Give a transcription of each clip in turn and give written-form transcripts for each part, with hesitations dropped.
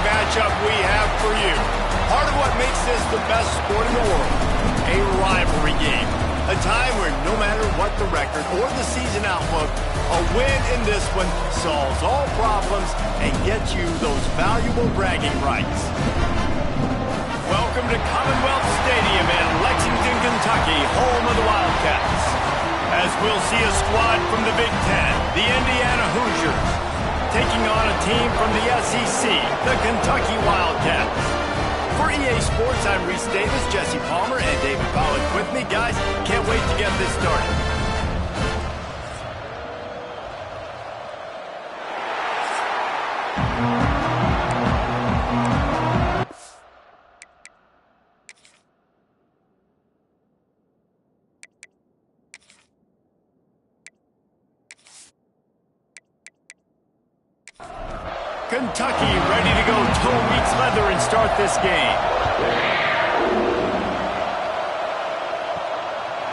matchup we have for you. Part of what makes this the best sport in the world, a rivalry game. A time where no matter what the record or the season outlook, a win in this one solves all problems and gets you those valuable bragging rights. Welcome to Commonwealth Stadium in Lexington, Kentucky, home of the Wildcats. As we'll see a squad from the Big Ten, the Indiana Hoosiers, taking on a team from the SEC, the Kentucky Wildcats. For EA Sports, I'm Reese Davis, Jesse Palmer, and David Pollack with me. Guys, can't wait to get this started. Kentucky ready to go toe meets leather and start this game.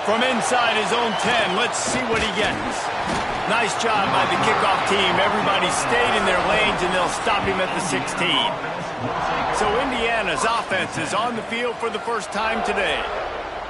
From inside his own 10, let's see what he gets. Nice job by the kickoff team. Everybody stayed in their lanes and they'll stop him at the 16. So Indiana's offense is on the field for the first time today.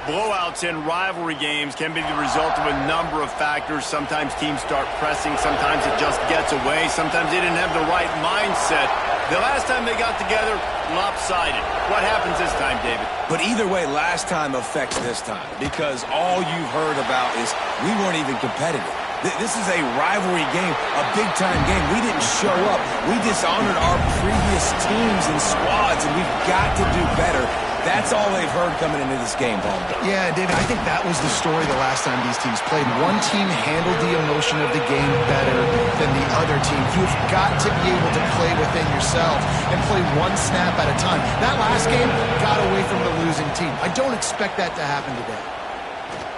Blowouts in rivalry games can be the result of a number of factors. Sometimes teams start pressing. Sometimes it just gets away. Sometimes they didn't have the right mindset. The last time they got together, lopsided. What happens this time, David? But either way, last time affects this time because all you've heard about is we weren't even competitive. This is a rivalry game, a big-time game. We didn't show up. We dishonored our previous teams and squads, and we've got to do better. That's all they've heard coming into this game, Paul. Yeah, David, I think that was the story the last time these teams played. One team handled the emotion of the game better than the other team. You've got to be able to play within yourself and play one snap at a time. That last game got away from the losing team. I don't expect that to happen today.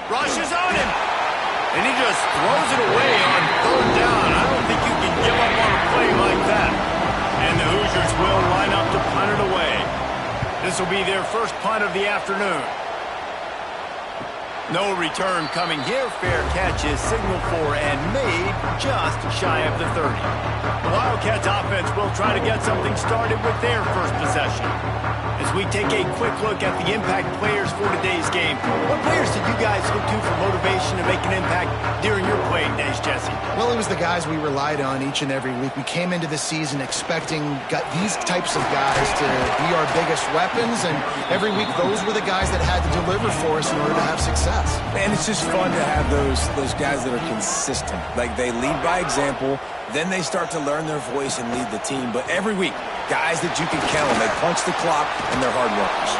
Rushes on him. And he just throws it away on third down. I don't think you can give up on a play like that. And the Hoosiers will line up to punt it away. This will be their first punt of the afternoon. No return coming here. Fair catch is signaled for and made just shy of the 30. The Wildcats offense will try to get something started with their first possession. As we take a quick look at the impact players for today's game, what players did you guys look to for motivation to make an impact during your playing days, Jesse? Well, it was the guys we relied on each and every week. We came into the season expecting these types of guys to be our biggest weapons, and every week those were the guys that had to deliver for us in order to have success. And it's just fun to have those guys that are consistent. Like, they lead by example, then they start to learn their voice and lead the team. But every week, guys that you can count on, they punch the clock, and they're hard workers.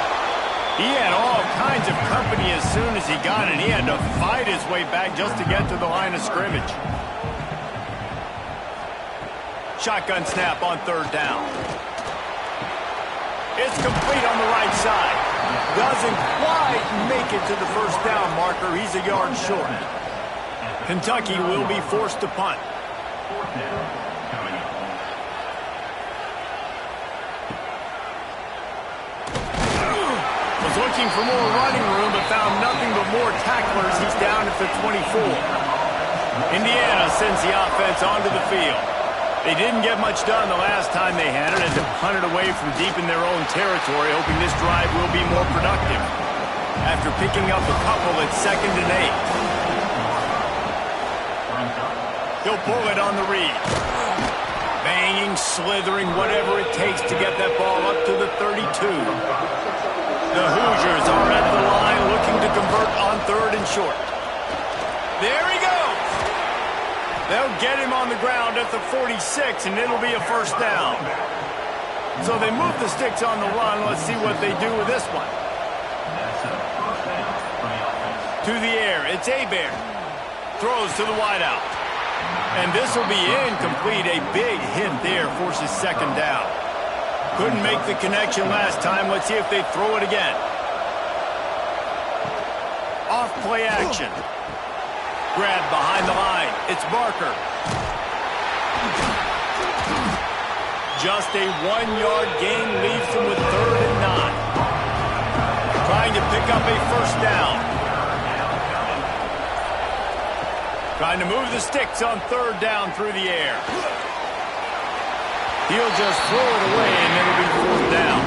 He had all kinds of company as soon as he got it. He had to fight his way back just to get to the line of scrimmage. Shotgun snap on third down. It's complete on the right side. Doesn't quite make it to the first down marker. He's a yard short. Kentucky will be forced to punt. Was looking for more running room, but found nothing but more tacklers. He's down at the 24. Indiana sends the offense onto the field. They didn't get much done the last time they had it, and to punt it away from deep in their own territory, hoping this drive will be more productive. After picking up a couple, it's 2nd and 8. He'll pull it on the read. Banging, slithering, whatever it takes to get that ball up to the 32. The Hoosiers are at the line looking to convert on 3rd and short. There he goes. They'll get him on the ground at the 46, and it'll be a first down. So they move the sticks on the run. Let's see what they do with this one. To the air, it's Hebert. Throws to the wideout. And this will be incomplete. A big hit there forces 2nd down. Couldn't make the connection last time. Let's see if they throw it again. Off play action. Grab behind the line. It's Barker. Just a 1-yard gain leaves them with 3rd and 9. Trying to pick up a first down. Trying to move the sticks on 3rd down through the air. He'll just throw it away, and it'll be fourth down.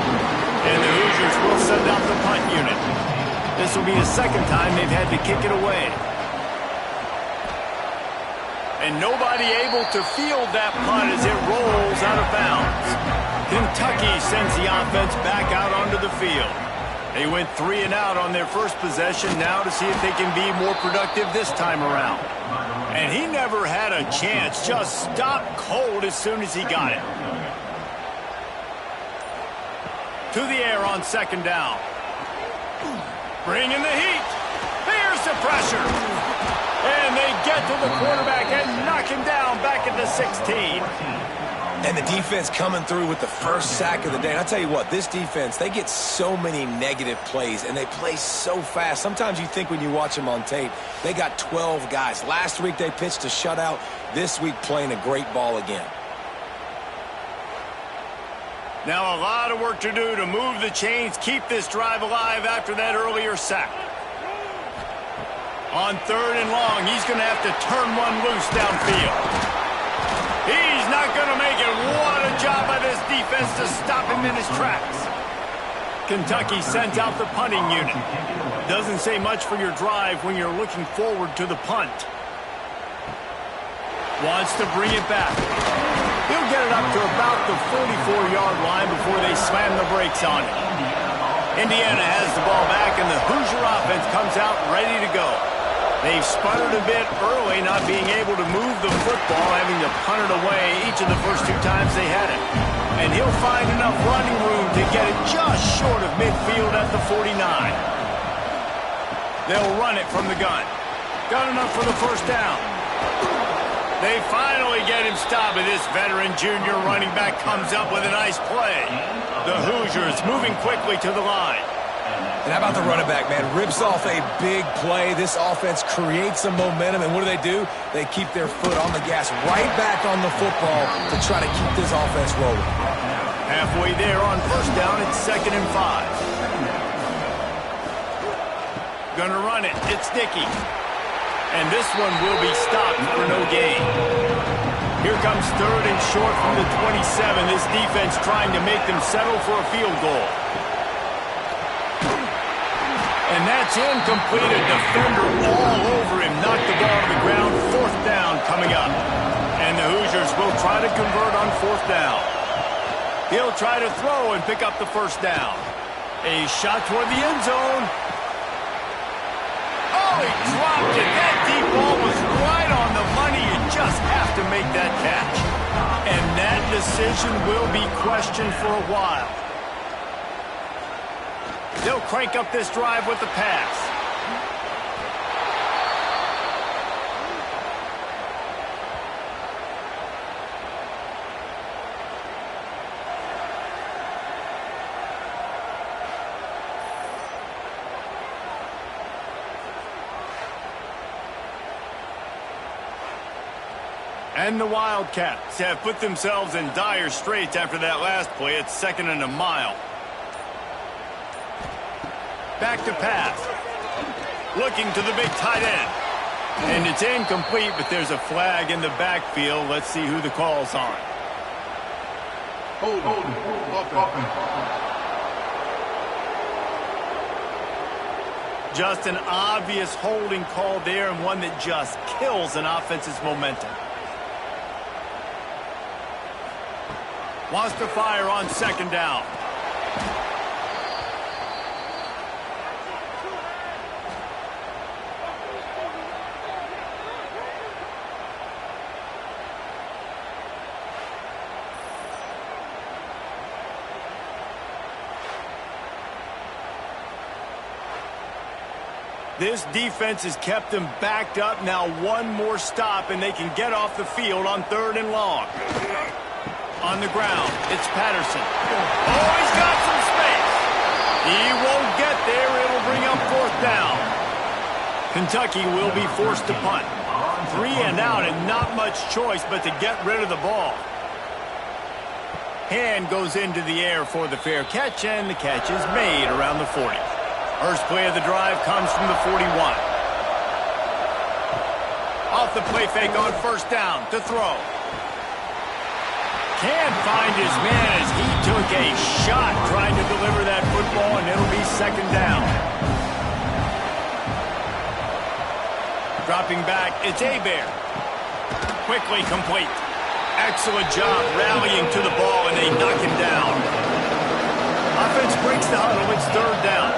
And the Hoosiers will send out the punt unit. This will be the second time they've had to kick it away. And nobody able to field that punt as it rolls out of bounds. Kentucky sends the offense back out onto the field. They went 3 and out on their first possession, now to see if they can be more productive this time around. And he never had a chance, just stopped cold as soon as he got it. To the air on second down. Bringing the heat. Here's the pressure. And they get to the quarterback and knock him down back at the 16. And the defense coming through with the first sack of the day. And I'll tell you what, this defense, they get so many negative plays, and they play so fast. Sometimes you think when you watch them on tape, they got 12 guys. Last week they pitched a shutout. This week playing a great ball again. Now a lot of work to do to move the chains, keep this drive alive after that earlier sack. On third and long, he's going to have to turn one loose downfield. He's not going to make it. What a job by this defense to stop him in his tracks. Kentucky sends out the punting unit. Doesn't say much for your drive when you're looking forward to the punt. Wants to bring it back. He'll get it up to about the 44-yard line before they slam the brakes on it. Indiana has the ball back, and the Hoosier offense comes out ready to go. They've sputtered a bit early, not being able to move the football, having to punt it away each of the first 2 times they had it. And he'll find enough running room to get it just short of midfield at the 49. They'll run it from the gun. Got enough for the first down. They finally get him stopped, and this veteran junior running back comes up with a nice play. The Hoosiers moving quickly to the line. And how about the running back, man? Rips off a big play. This offense creates some momentum, and what do? They keep their foot on the gas, right back on the football to try to keep this offense rolling. Halfway there on first down, it's 2nd and 5. Gonna run it. It's Dickey. And this one will be stopped for no gain. Here comes 3rd and short from the 27. This defense trying to make them settle for a field goal. And that's incomplete. A defender all over him. Knocked the ball to the ground. 4th down coming up. And the Hoosiers will try to convert on 4th down. He'll try to throw and pick up the first down. A shot toward the end zone. Oh, he dropped it. That deep ball was right on the money. You just have to make that catch. And that decision will be questioned for a while. They'll crank up this drive with the pass. And the Wildcats have put themselves in dire straits after that last play. It's 2nd and a mile. Back to pass. Looking to the big tight end. And it's incomplete, but there's a flag in the backfield. Let's see who the call's on. Just an obvious holding call there, and one that just kills an offense's momentum. Wants to fire on 2nd down. This defense has kept them backed up. Now one more stop, and they can get off the field on 3rd and long. On the ground, it's Patterson. Oh, he's got some space. He won't get there. It'll bring up 4th down. Kentucky will be forced to punt. 3 and out, and not much choice but to get rid of the ball. Hand goes into the air for the fair catch, and the catch is made around the 40. First play of the drive comes from the 41. Off the play fake on 1st down to throw. Can't find his man as he took a shot trying to deliver that football, and it'll be second down. Dropping back, it's Hebert. Quickly complete. Excellent job rallying to the ball, and they knock him down. Offense breaks the huddle. It's third down.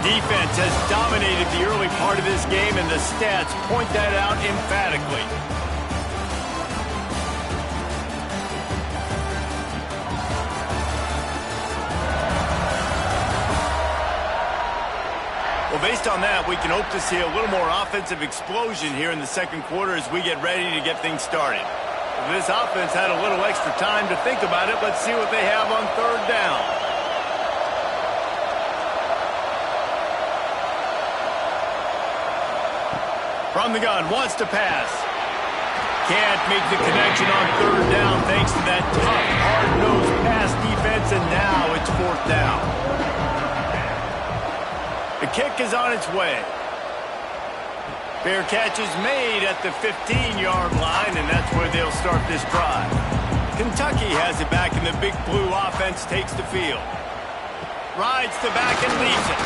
Defense has dominated the early part of this game, and the stats point that out emphatically. Well, based on that, we can hope to see a little more offensive explosion here in the second quarter as we get ready to get things started. If this offense had a little extra time to think about it, let's see what they have on third down. From the gun, wants to pass. Can't make the connection on third down thanks to that tough, hard-nosed pass defense, and now it's fourth down. The kick is on its way. Fair catch is made at the 15-yard line, and that's where they'll start this drive. Kentucky has it back, and the Big Blue offense takes the field. Rides the back and leaves it.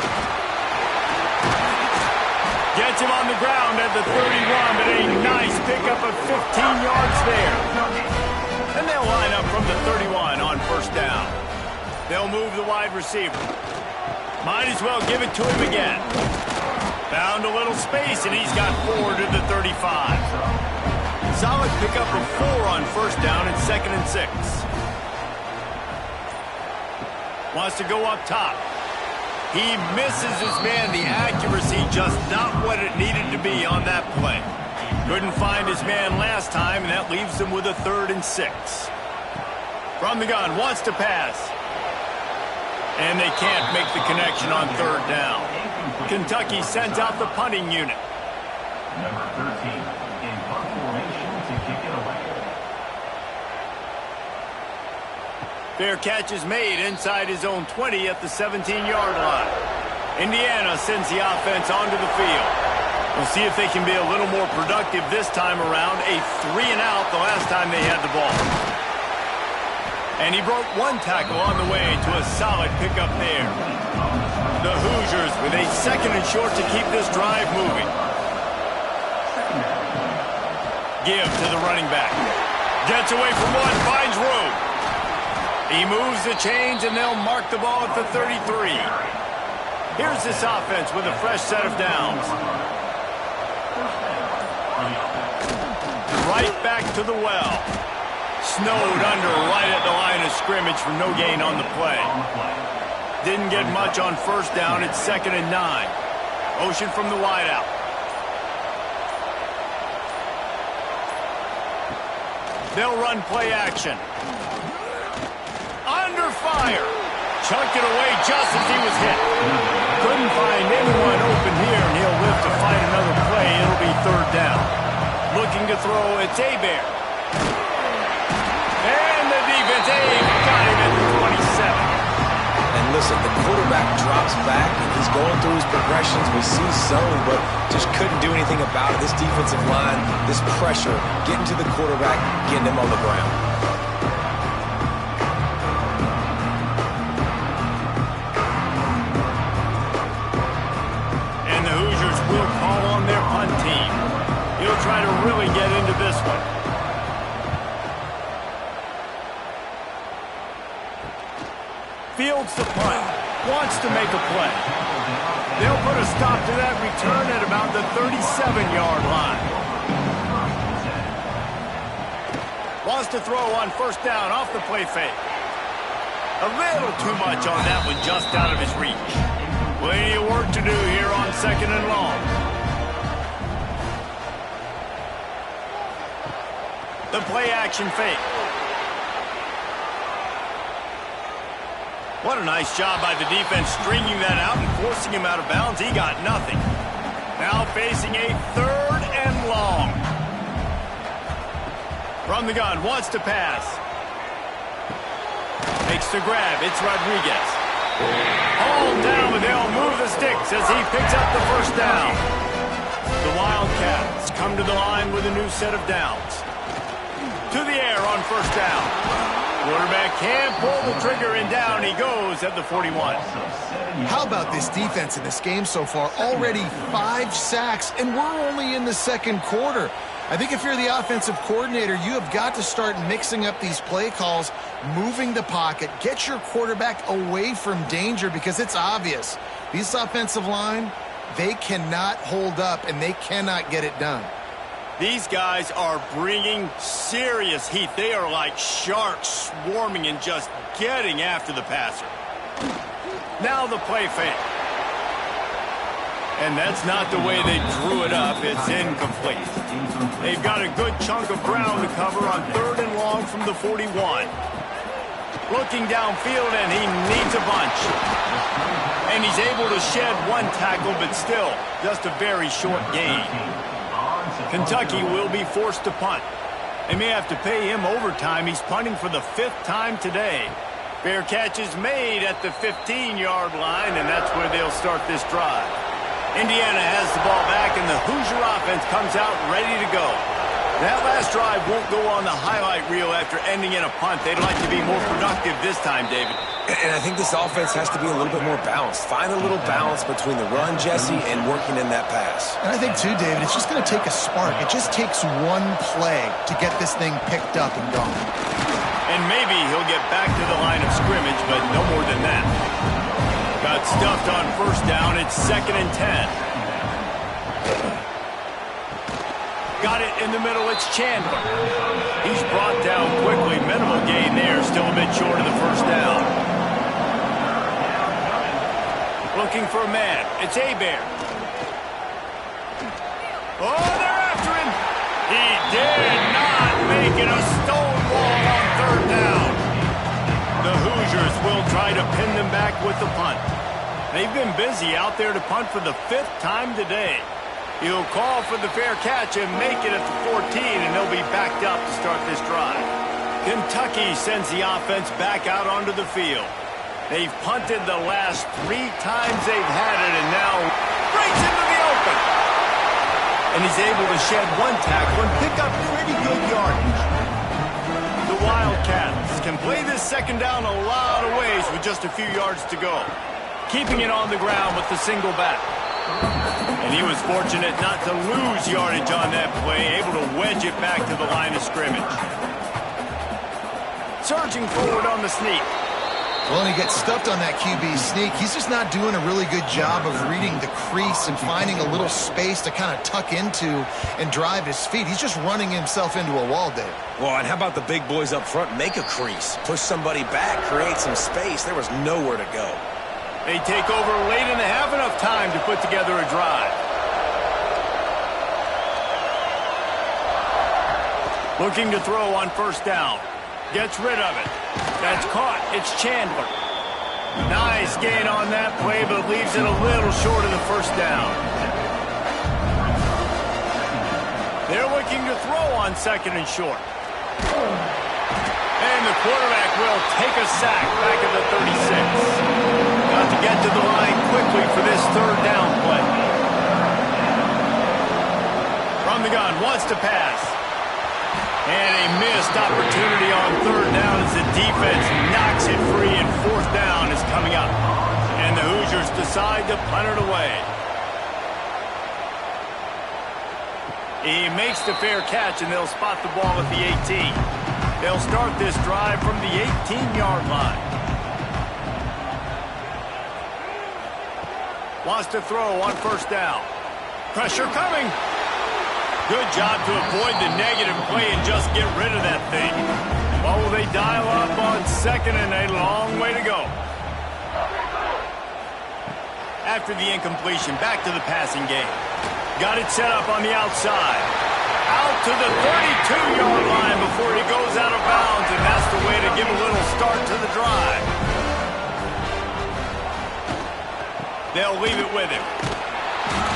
Gets him on the ground at the 31, but a nice pickup of 15 yards there. And they'll line up from the 31 on first down. They'll move the wide receiver. Might as well give it to him again. Found a little space, and he's got 4 to the 35. Solid pickup of 4 on first down and 2nd and 6. Wants to go up top. He misses his man. The accuracy just not what it needed to be on that play. Couldn't find his man last time, and that leaves him with a 3rd and 6. From the gun, wants to pass. And they can't make the connection on third down. Kentucky sends out the punting unit. Number 13 in punt formation to kick it away. Fair catch is made inside his own 20 at the 17-yard line. Indiana sends the offense onto the field. We'll see if they can be a little more productive this time around. A 3-and-out the last time they had the ball. And he broke 1 tackle on the way to a solid pickup there. The Hoosiers with a 2nd and short to keep this drive moving. Give to the running back. Gets away from 1, finds room. He moves the chains, and they'll mark the ball at the 33. Here's this offense with a fresh set of downs. Right back to the well. Snowed under right at the line of scrimmage for no gain on the play. Didn't get much on first down. It's 2nd and 9. Motion from the wideout. They'll run play action. Under fire. Chunked it away just as he was hit. Couldn't find anyone open here, and he'll live to fight another play. It'll be third down. Looking to throw, it's Hebert. And the defense, got him at the 27. And listen, the quarterback drops back, and he's going through his progressions. We see zone, but just couldn't do anything about it. This defensive line, this pressure, getting to the quarterback, getting him on the ground. And the Hoosiers will call on their punt team. He'll try to really get into this one. Fields the punt. Wants to make a play. They'll put a stop to that return at about the 37-yard line. Wants to throw on first down off the play fake. A little too much on that one, just out of his reach. Plenty of work to do here on 2nd and long. The play action fake. What a nice job by the defense stringing that out and forcing him out of bounds. He got nothing. Now facing a 3rd and long. From the gun, wants to pass. Makes the grab. It's Rodriguez. Hauled down, but they'll move the sticks as he picks up the first down. The Wildcats to the line with a new set of downs. To the air on first down. Quarterback can't pull the trigger, and down he goes at the 41. How about this defense in this game so far? Already 5 sacks, and we're only in the second quarter. I think if you're the offensive coordinator, you have got to start mixing up these play calls, moving the pocket, get your quarterback away from danger, because it's obvious. This offensive line, they cannot hold up, and they cannot get it done. These guys are bringing serious heat. They are like sharks swarming and just getting after the passer. Now the play fake. And that's not the way they drew it up. It's incomplete. They've got a good chunk of ground to cover on 3rd and long from the 41. Looking downfield, and he needs a bunch. And he's able to shed 1 tackle, but still just a very short gain. Kentucky will be forced to punt. They may have to pay him overtime. He's punting for the 5th time today. Fair catch is made at the 15-yard line, and that's where they'll start this drive. Indiana has the ball back, and the Hoosier offense comes out ready to go. That last drive won't go on the highlight reel after ending in a punt. They'd like to be more productive this time, David. And I think this offense has to be a little bit more balanced. Find a little balance between the run, Jesse, and working in that pass. And I think, too, David, it's just going to take a spark. It just takes one play to get this thing picked up and gone. And maybe he'll get back to the line of scrimmage, but no more than that. Got stuffed on first down. It's 2nd and 10. Got it in the middle. It's Chandler. He's brought down quickly. Minimal gain there. Still a bit short of the first down. Looking for a man. It's Hebert. Oh, they're after him. He did not make it. A stonewall on 3rd down. The Hoosiers will try to pin them back with the punt. They've been busy out there to punt for the 5th time today. He'll call for the fair catch and make it at the 14, and they'll be backed up to start this drive. Kentucky sends the offense back out onto the field. They've punted the last 3 times they've had it, and now breaks into the open. And he's able to shed 1 tackle and pick up pretty good yardage. The Wildcats can play this 2nd down a lot of ways with just a few yards to go. Keeping it on the ground with the single back. And he was fortunate not to lose yardage on that play, able to wedge it back to the line of scrimmage. Surging forward on the sneak. Well, and he gets stuffed on that QB sneak. He's just not doing a really good job of reading the crease and finding a little space to kind of tuck into and drive his feet. He's just running himself into a wall there. Well, and how about the big boys up front? Make a crease. Push somebody back. Create some space. There was nowhere to go. They take over late in the half, enough time to put together a drive. Looking to throw on first down. Gets rid of it. That's caught. It's Chandler. Nice gain on that play, but leaves it a little short of the first down. They're looking to throw on 2nd and short. And the quarterback will take a sack back at the 36. Got to get to the line quickly for this 3rd down play. From the gun, wants to pass. And a missed opportunity on 3rd down as the defense knocks it free, and 4th down is coming up. And the Hoosiers decide to punt it away. He makes the fair catch, and they'll spot the ball at the 18. They'll start this drive from the 18-yard line. Wants to throw on first down. Pressure coming. Good job to avoid the negative play and just get rid of that thing. Well, will they dial up on 2nd, and a long way to go. After the incompletion, back to the passing game. Got it set up on the outside. Out to the 32-yard line before he goes out of bounds, and that's the way to give a little start to the drive. They'll leave it with him.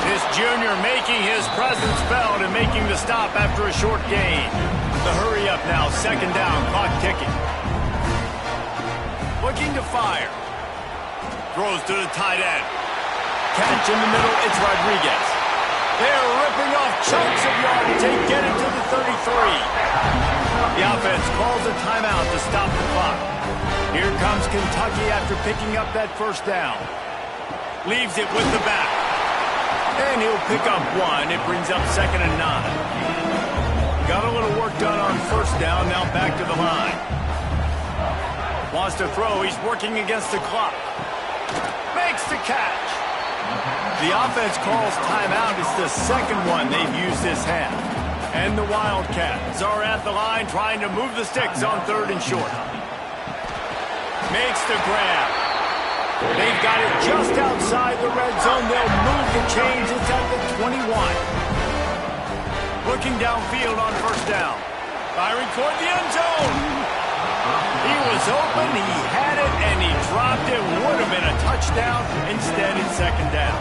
This junior making his presence felt and making the stop after a short gain. The hurry up now, 2nd down, clock ticking. Looking to fire. Throws to the tight end. Catch in the middle, it's Rodriguez. They're ripping off chunks of yardage. They get it to the 33. The offense calls a timeout to stop the clock. Here comes Kentucky after picking up that first down. Leaves it with the back. And he'll pick up one. It brings up 2nd and 9. Got a little work done on first down. Now back to the line. Wants to throw. He's working against the clock. Makes the catch. The offense calls timeout. It's the second one they've used this half. And the Wildcats are at the line trying to move the sticks on 3rd and short. Makes the grab. They've got it just outside the red zone. They'll move the chains. It's at the 21. Looking downfield on first down. Firing toward the end zone. He was open, he had it, and he dropped it. Would have been a touchdown. Instead, it's 2nd down.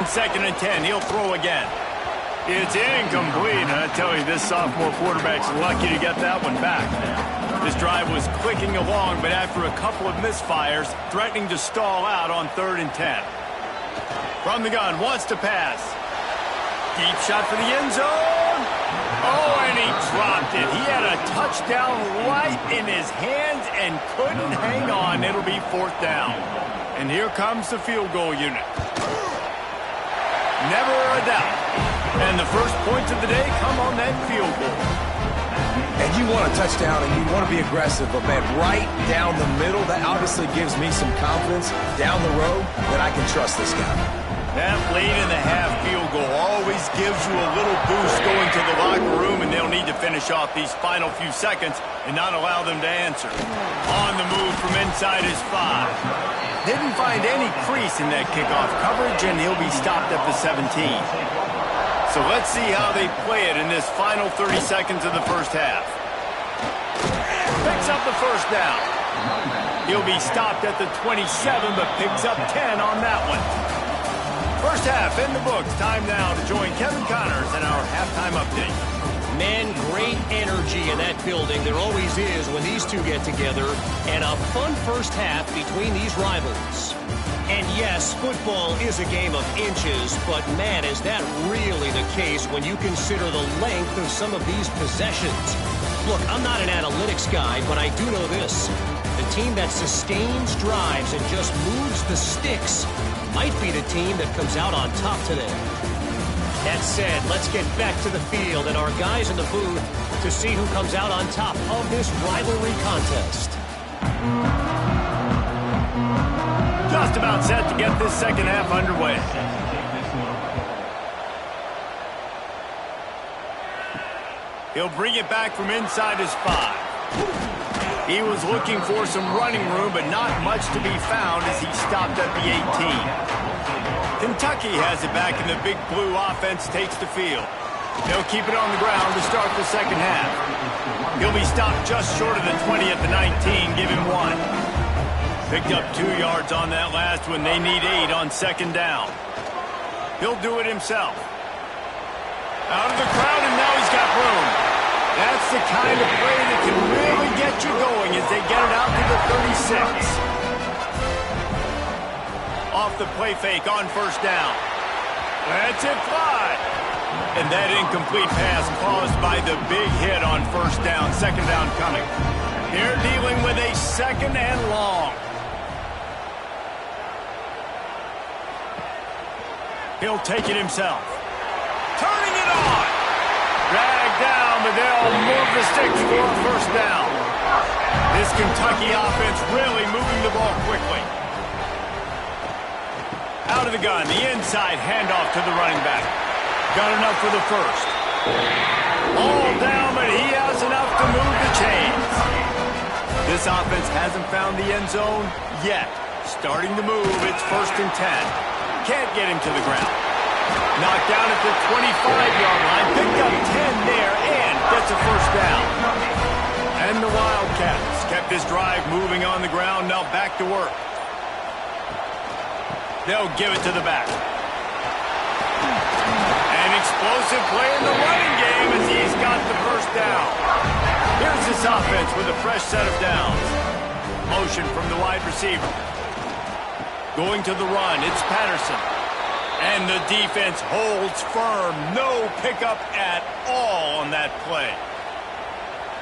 2nd and 10. He'll throw again. It's incomplete. And I tell you, this sophomore quarterback's lucky to get that one back. This drive was clicking along, but after a couple of misfires, threatening to stall out on 3rd and 10. From the gun, wants to pass. Deep shot for the end zone. Oh, and he dropped it. He had a touchdown right in his hands and couldn't hang on. It'll be 4th down. And here comes the field goal unit. Never a doubt. And the first points of the day come on that field goal. And you want a touchdown and you want to be aggressive, but man, right down the middle, that obviously gives me some confidence down the road that I can trust this guy. That late in the half field goal always gives you a little boost going to the locker room, and they'll need to finish off these final few seconds and not allow them to answer. On the move from inside his 5. Didn't find any crease in that kickoff coverage, and he'll be stopped at the 17. So let's see how they play it in this final 30 seconds of the first half. Picks up the first down. He'll be stopped at the 27, but picks up 10 on that one. First half in the books. Time now to join Kevin Connors in our halftime update. Man, great energy in that building. There always is when these two get together. And a fun first half between these rivals. And yes, football is a game of inches, but man, is that really the case when you consider the length of some of these possessions. Look, I'm not an analytics guy, but I do know this. The team that sustains drives and just moves the sticks might be the team that comes out on top today. That said, let's get back to the field and our guys in the booth to see who comes out on top of this rivalry contest. Just about set to get this second half underway. He'll bring it back from inside his 5. He was looking for some running room, but not much to be found as he stopped at the 18. Kentucky has it back, and the Big Blue offense takes the field. They'll keep it on the ground to start the second half. He'll be stopped just short of the 20 at the 19. Give him 1. Picked up 2 yards on that last one. They need 8 on second down. He'll do it himself. Out of the crowd, and now he's got room. That's the kind of play that can really get you going as they get it out to the 36. Off the play fake on first down. That's it, fly. And that incomplete pass caused by the big hit on first down. Second down coming. They're dealing with a 2nd and long. He'll take it himself. Turning it on. Dragged down, but they'll move the sticks for a first down. This Kentucky offense really moving the ball quickly. Out of the gun, the inside handoff to the running back. Got enough for the first. All down, but he has enough to move the chains. This offense hasn't found the end zone yet. Starting to move, it's 1st and 10. Can't get him to the ground. Knocked down at the 25-yard line. Picked up 10 there and gets a first down. And the Wildcats kept this drive moving on the ground. Now back to work. They'll give it to the back. An explosive play in the running game as he's got the first down. Here's this offense with a fresh set of downs. Motion from the wide receiver. Going to the run, it's Patterson. And the defense holds firm. No pickup at all on that play.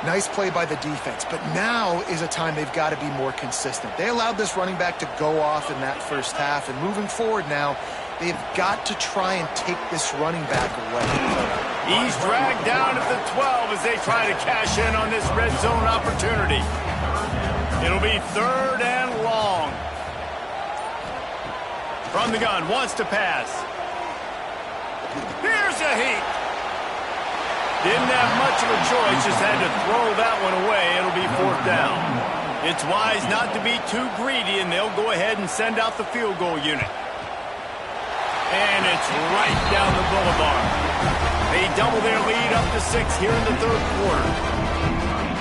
Nice play by the defense, but now is a time they've got to be more consistent. They allowed this running back to go off in that first half, and moving forward now, they've got to try and take this running back away. He's dragged down at the 12 as they try to cash in on this red zone opportunity. It'll be 3rd and long. From the gun, wants to pass. Here's a heat. Didn't have much of a choice, just had to throw that one away. It'll be 4th down. It's wise not to be too greedy, and they'll go ahead and send out the field goal unit. And it's right down the boulevard. They double their lead up to 6 here in the 3rd quarter.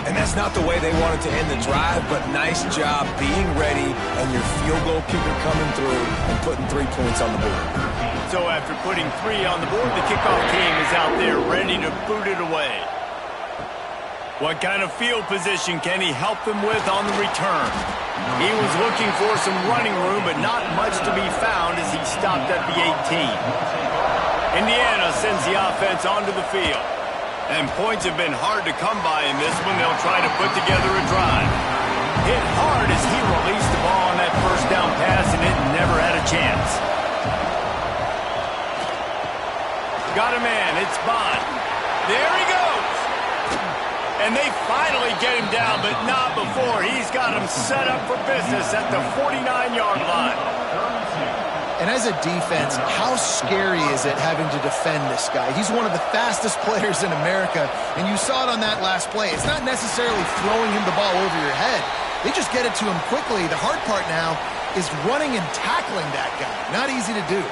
And that's not the way they wanted to end the drive, but nice job being ready and your field goal kicker coming through and putting 3 points on the board. So after putting 3 on the board, the kickoff team is out there ready to boot it away. What kind of field position can he help them with on the return? He was looking for some running room, but not much to be found as he stopped at the 18. Indiana sends the offense onto the field. And points have been hard to come by in this one. They'll try to put together a drive. Hit hard as he released the ball on that first down pass, and it never had a chance. Got a man. It's Bond. There he goes. And they finally get him down, but not before. He's got him set up for business at the 49-yard line. And as a defense, how scary is it having to defend this guy? He's one of the fastest players in America, and you saw it on that last play. It's not necessarily throwing him the ball over your head. They just get it to him quickly. The hard part now is running and tackling that guy. Not easy to do.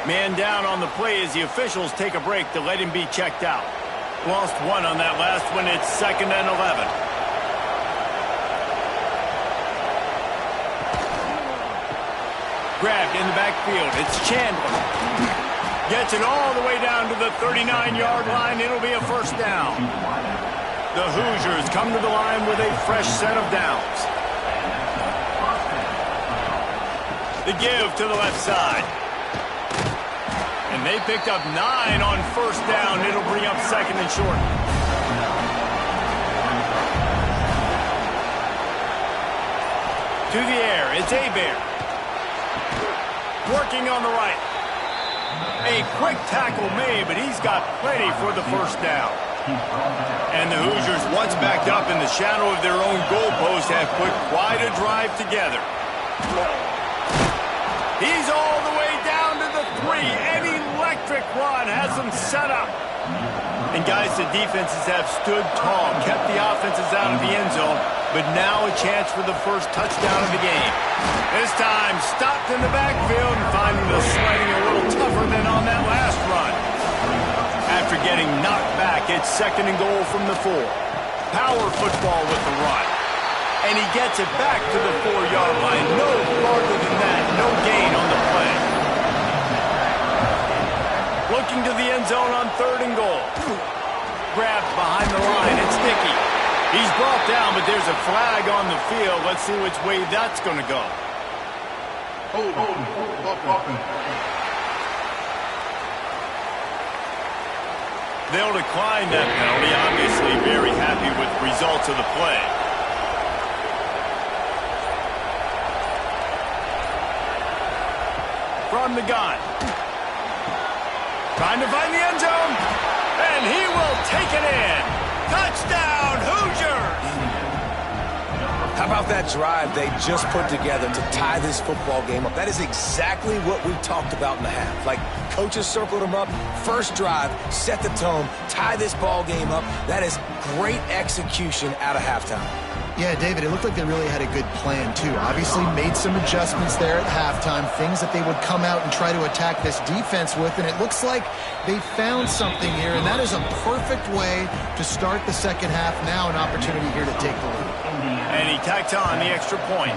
Man down on the play as the officials take a break to let him be checked out. Lost 1 on that last one. It's 2nd and 11. Grabbed in the backfield. It's Chandler. Gets it all the way down to the 39-yard line. It'll be a 1st down. The Hoosiers come to the line with a fresh set of downs. The give to the left side. And they picked up 9 on 1st down. It'll bring up 2nd and short. To the air. It's Hebert. Working on the right. A quick tackle made, but he's got plenty for the 1st down. And the Hoosiers, once backed up in the shadow of their own goalpost, have put quite a drive together. He's all the way down to the 3. An electric run has them set up. And guys, the defenses have stood tall, kept the offenses out of the end zone, but now a chance for the first touchdown of the game. This time, stopped in the backfield and finding the sliding a little tougher than on that last run. After getting knocked back, it's 2nd and goal from the 4. Power football with the run. And he gets it back to the 4-yard line. No farther than that. No gain on the play. Looking to the end zone on 3rd and goal. Grabbed behind the line. It's Dickey. He's brought down, but there's a flag on the field. Let's see which way that's going to go. They'll decline that penalty. Obviously very happy with the results of the play. From the gun. Trying to find the end zone. And he will take it in. Touchdown, Hoosiers! How about that drive they just put together to tie this football game up? That is exactly what we talked about in the half. Like, coaches circled them up. First drive, set the tone, tie this ball game up. That is great execution out of halftime. Yeah, David, it looked like they really had a good plan, too. Obviously made some adjustments there at halftime, things that they would come out and try to attack this defense with, and it looks like they found something here, and that is a perfect way to start the second half. Now an opportunity here to take the lead. And he tacks on the extra point.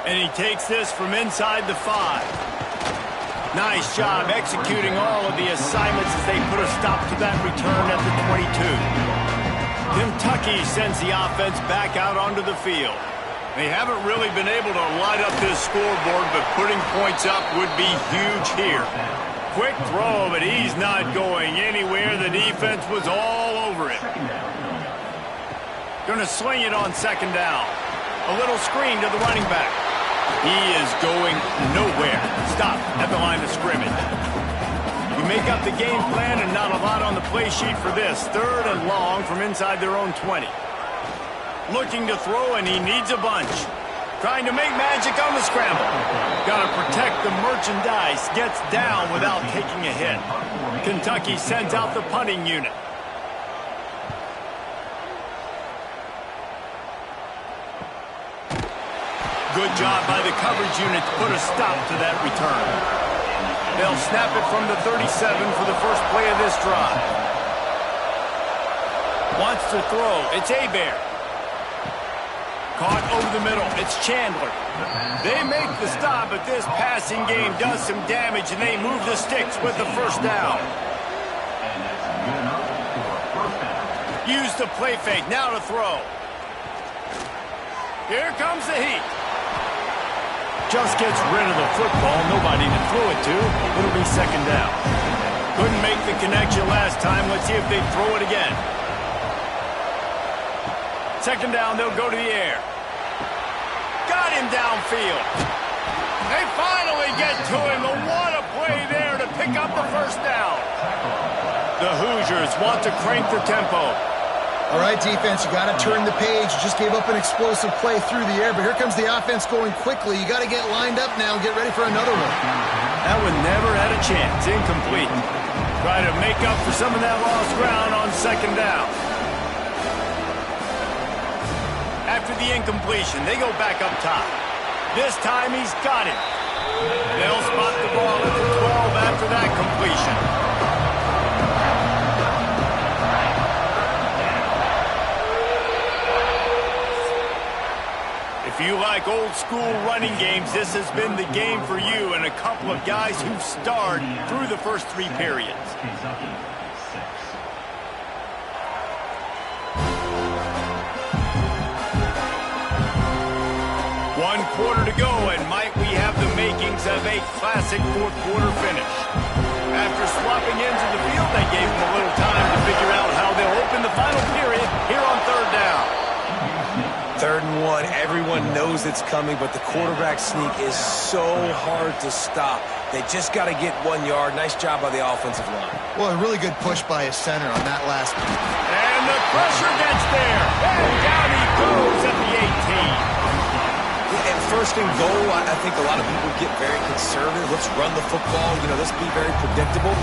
And he takes this from inside the 5. Nice job executing all of the assignments as they put a stop to that return at the 22. Kentucky sends the offense back out onto the field. They haven't really been able to light up this scoreboard, but putting points up would be huge here. Quick throw, but he's not going anywhere. The defense was all over it. Going to sling it on second down. A little screen to the running back. He is going nowhere. Stop at the line of scrimmage. You make up the game plan and not a lot on the play sheet for this. 3rd and long from inside their own 20. Looking to throw, and he needs a bunch. Trying to make magic on the scramble. Got to protect the merchandise. Gets down without taking a hit. Kentucky sends out the punting unit. Good job by the coverage unit to put a stop to that return. They'll snap it from the 37 for the first play of this drive. Wants to throw. It's Hebert. Caught over the middle. It's Chandler. They make the stop, but this passing game does some damage, and they move the sticks with the first down. Use the play fake. Now to throw. Here comes the heat. Just gets rid of the football. Nobody to throw it to. It'll be second down. Couldn't make the connection last time. Let's see if they throw it again. Second down, they'll go to the air. Got him downfield. They finally get to him. But what a play there to pick up the first down. The Hoosiers want to crank the tempo. All right, defense, you got to turn the page. You just gave up an explosive play through the air, but here comes the offense going quickly. You got to get lined up now and get ready for another one. That one never had a chance. Incomplete. Try to make up for some of that lost ground on second down. After the incompletion, they go back up top. This time he's got it. They'll spot the ball at the 12 after that completion. If you like old school running games, this has been the game for you and a couple of guys who've starred through the first 3 periods. Kentucky, 1 quarter to go, and might we have the makings of a classic 4th quarter finish. After swapping ends of the field, they gave them a little time to figure out how they'll open the final period here on 3rd down. 3rd and 1, everyone knows it's coming, but the quarterback sneak is so hard to stop. They just got to get 1 yard. Nice job by the offensive line. Well, a really good push by his center on that last one. And the pressure gets there. And down he goes at the 18. And 1st and goal, I think a lot of people get very conservative. Let's run the football. You know, let's be very predictable.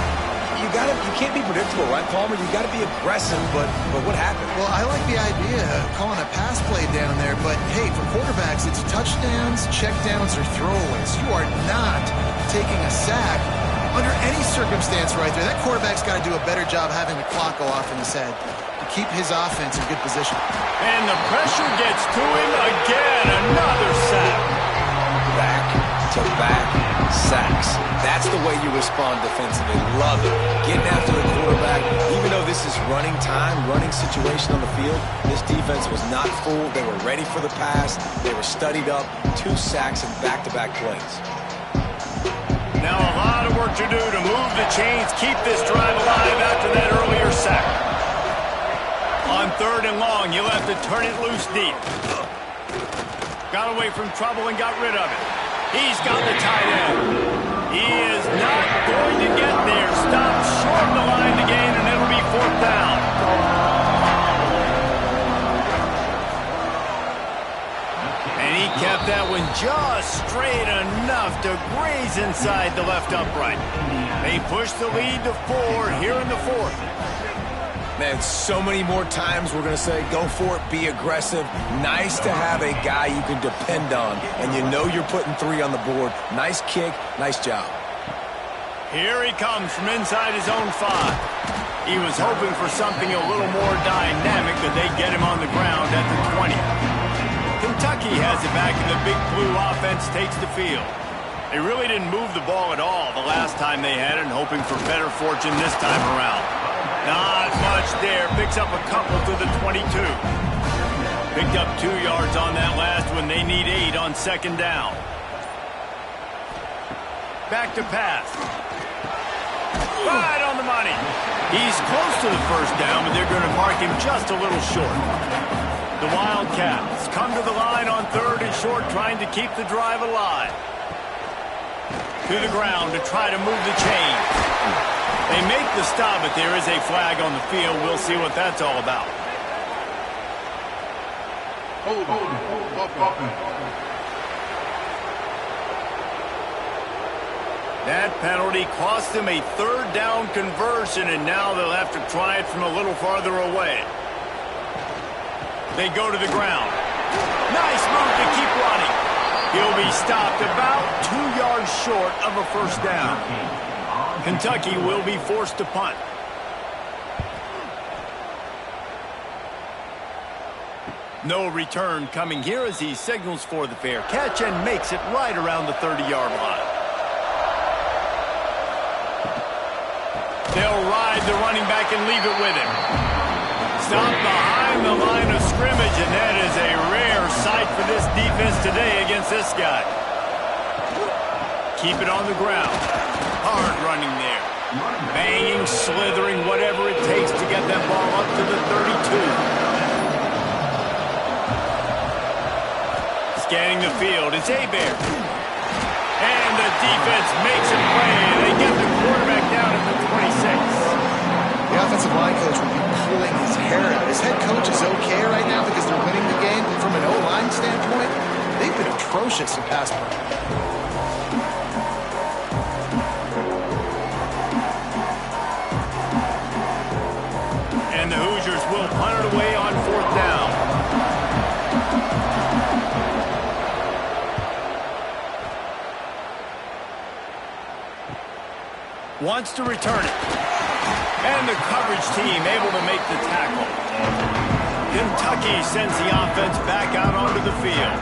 You can't be predictable, right, Palmer? You got to be aggressive, but what happened? Well, I like the idea of calling a pass play down there, but hey, for quarterbacks, it's touchdowns, checkdowns, or throwaways. You are not taking a sack under any circumstance right there. That quarterback's got to do a better job having the clock go off in his head to keep his offense in good position. And the pressure gets to him again. Another sack. Back-to-back sacks. That's the way you respond defensively. Love it. Getting after the quarterback. Even though this is running time, running situation on the field, this defense was not fooled. They were ready for the pass. They were studied up. 2 sacks and back-to-back plays. Now a lot of work to do to move the chains, keep this drive alive after that earlier sack. On 3rd and long, you'll have to turn it loose deep. Got away from trouble and got rid of it. He's got the tight end. He is not going to get there. Stopped short of the line to gain, and it'll be 4th down. And he kept that one just straight enough to graze inside the left upright. They push the lead to 4 here in the 4th. Man, so many more times we're going to say, go for it, be aggressive. Nice to have a guy you can depend on, and you know you're putting 3 on the board. Nice kick, nice job. Here he comes from inside his own 5. He was hoping for something a little more dynamic, but they get him on the ground at the 20. Kentucky has it back, and the Big Blue offense takes the field. They really didn't move the ball at all the last time they had it, and hoping for better fortune this time around. Not much there. Picks up a couple to the 22. Picked up 2 yards on that last one. They need 8 on second down. Back to pass. Right on the money. He's close to the first down, but they're going to mark him just a little short. The Wildcats come to the line on 3rd and short, trying to keep the drive alive. To the ground to try to move the chains. They make the stop, but there is a flag on the field. We'll see what that's all about. That penalty cost them a 3rd down conversion, and now they'll have to try it from a little farther away. They go to the ground. Nice move to keep running. He'll be stopped about 2 yards short of a first down. Kentucky will be forced to punt. No return coming here as he signals for the fair catch and makes it right around the 30-yard line. They'll ride the running back and leave it with him. Stopped behind the line of scrimmage, and that is a rare sight for this defense today against this guy. Keep it on the ground. Hard running there. Banging, slithering, whatever it takes to get that ball up to the 32. Scanning the field, it's Hebert. And the defense makes a play, and they get the quarterback down at the 26. The offensive line coach will be pulling his hair out. His head coach is okay right now because they're winning the game, but from an O-line standpoint, they've been atrocious in pass play. And the Hoosiers will punt it away on 4th down. Wants to return it. And the coverage team able to make the tackle. Kentucky sends the offense back out onto the field.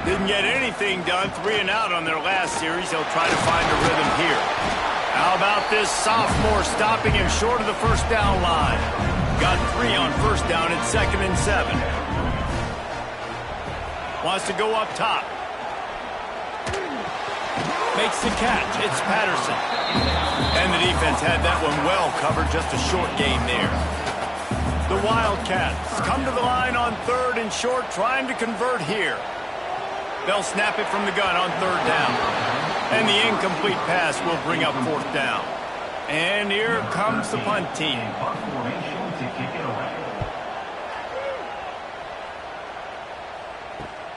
Didn't get anything done, 3 and out on their last series. They'll try to find a rhythm here. How about this sophomore stopping him short of the first down line? Got 3 on first down at 2nd and 7. Wants to go up top. Makes the catch. It's Patterson. And the defense had that one well covered. Just a short gain there. The Wildcats come to the line on 3rd and short, trying to convert here. They'll snap it from the gun on 3rd down. And the incomplete pass will bring up 4th down. And here comes the punt team.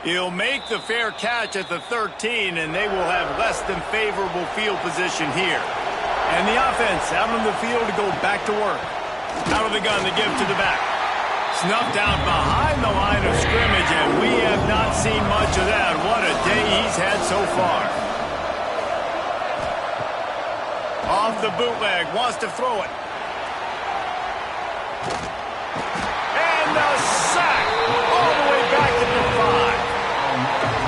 He'll make the fair catch at the 13, and they will have less than favorable field position here. And the offense out on the field to go back to work. Out of the gun to give to the back. Snuffed out behind the line of scrimmage, and we have not seen much of that. What a day he's had so far. Off the bootleg, wants to throw it. And a sack all the way back to the 5.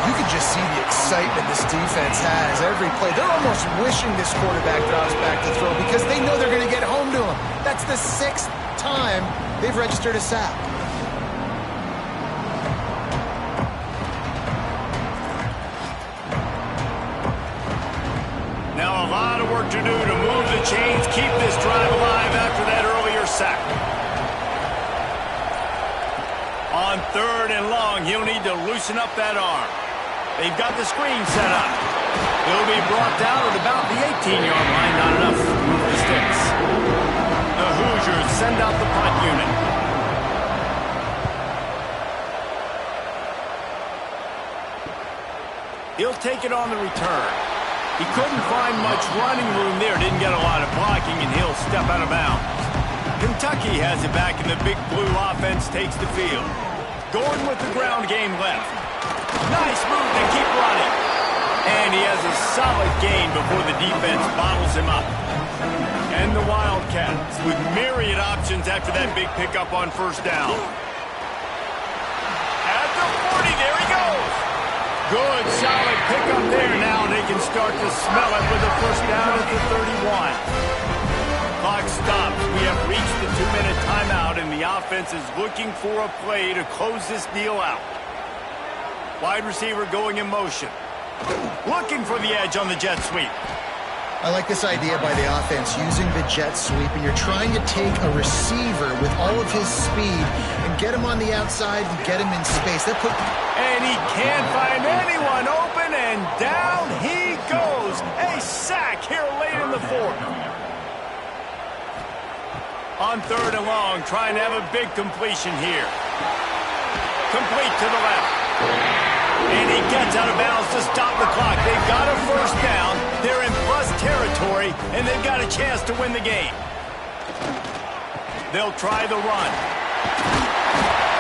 You can just see the excitement this defense has every play. They're almost wishing this quarterback drops back to throw because they know they're going to get home to him. That's the 6th time they've registered a sack. Now a lot of work to do to move the chains, keep this drive alive after that earlier sack. On 3rd and long, he'll need to loosen up that arm. They've got the screen set up. He'll be brought down at about the 18-yard line. Not enough to move the sticks. The Hoosiers send out the punt unit. He'll take it on the return. He couldn't find much running room there. Didn't get a lot of blocking, and he'll step out of bounds. Kentucky has it back, and the Big Blue offense takes the field. Going with the ground game left. Nice move to keep running. And he has a solid gain before the defense bottles him up. And the Wildcats with myriad options after that big pickup on first down. At the 40, there he goes. Good, solid pickup there. Now they can start to smell it with the first down at the 31. Clock stops. We have reached the 2-minute timeout and the offense is looking for a play to close this deal out. Wide receiver going in motion. Looking for the edge on the jet sweep. I like this idea by the offense, using the jet sweep, and you're trying to take a receiver with all of his speed and get him on the outside and get him in space. And he can't find anyone open, and down he goes. A sack here late in the fourth. On 3rd and long, trying to have a big completion here. Complete to the left. And he gets out of bounds to stop the clock. They've got a first down. They're in plus territory, and they've got a chance to win the game. They'll try the run.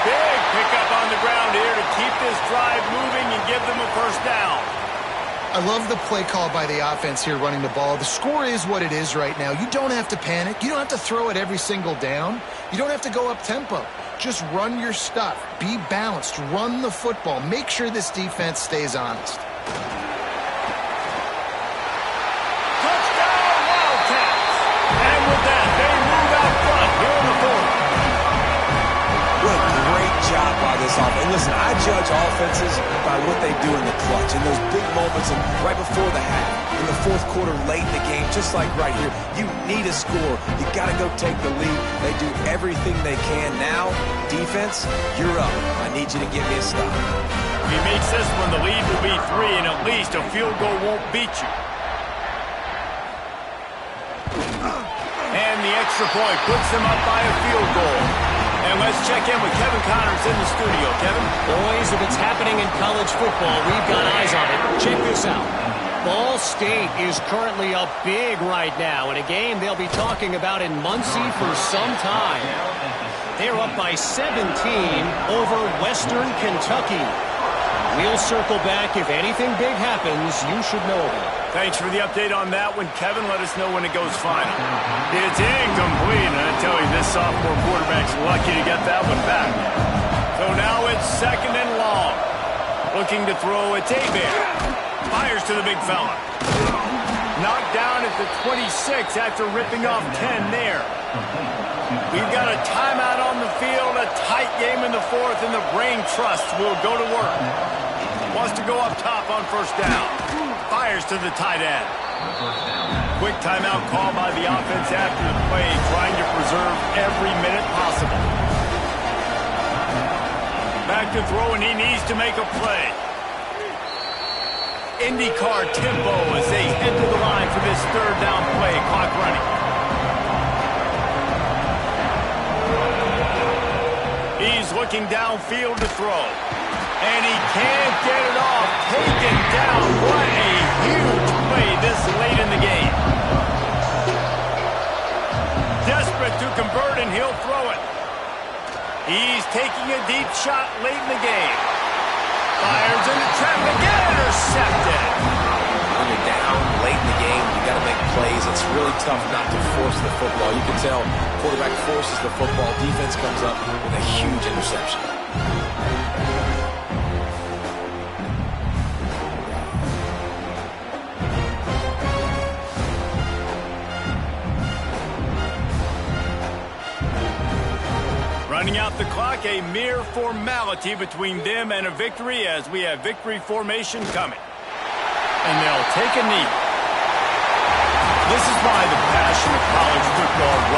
Big pickup on the ground here to keep this drive moving and give them a first down. I love the play call by the offense here running the ball. The score is what it is right now. You don't have to panic. You don't have to throw it every single down. You don't have to go up tempo. Just run your stuff. Be balanced. Run the football. Make sure this defense stays honest. Touchdown, Wildcats! And with that, they move out front here in the fourth. What a great job by this offense. And listen, I judge offenses by what they do in the clutch, in those big moments and right before the half, in the fourth quarter, late in the game, just like right here. You need a score. You got to go take the lead. They do everything they can. Now, defense, you're up. I need you to give me a stop. If he makes this one, the lead will be 3, and at least a field goal won't beat you. And the extra point puts them up by a field goal. And let's check in with Kevin Connors in the studio. Kevin? Boys, if it's happening in college football, we've got eyes on it. Check this out. Ball State is currently up big right now in a game they'll be talking about in Muncie for some time. They're up by 17 over Western Kentucky. We'll circle back. If anything big happens, you should know about it. Thanks for the update on that one, Kevin. Let us know when it goes final. It's incomplete, and I tell you, this sophomore quarterback's lucky to get that one back. So now it's 2nd and long. Looking to throw, it's Hebert. Fires to the big fella. Knocked down at the 26 after ripping off 10 there. We've got a timeout on the field, a tight game in the fourth, and the Brain Trust will go to work. Wants to go up top on first down. Fires to the tight end. Quick timeout call by the offense after the play, trying to preserve every minute possible. Back to throw, and he needs to make a play. IndyCar tempo as they head to the line for this 3rd down play. Clock running. He's looking downfield to throw. And he can't get it off. Taken down. What a huge play this late in the game. Desperate to convert, and he'll throw it. He's taking a deep shot late in the game. Fires into traffic. Intercepted. When you're down late in the game, you got to make plays. It's really tough not to force the football. You can tell quarterback forces the football. Defense comes up with a huge interception. Running out the clock, a mere formality between them and a victory as we have victory formation coming. And they'll take a knee. This is why the passion of college football runs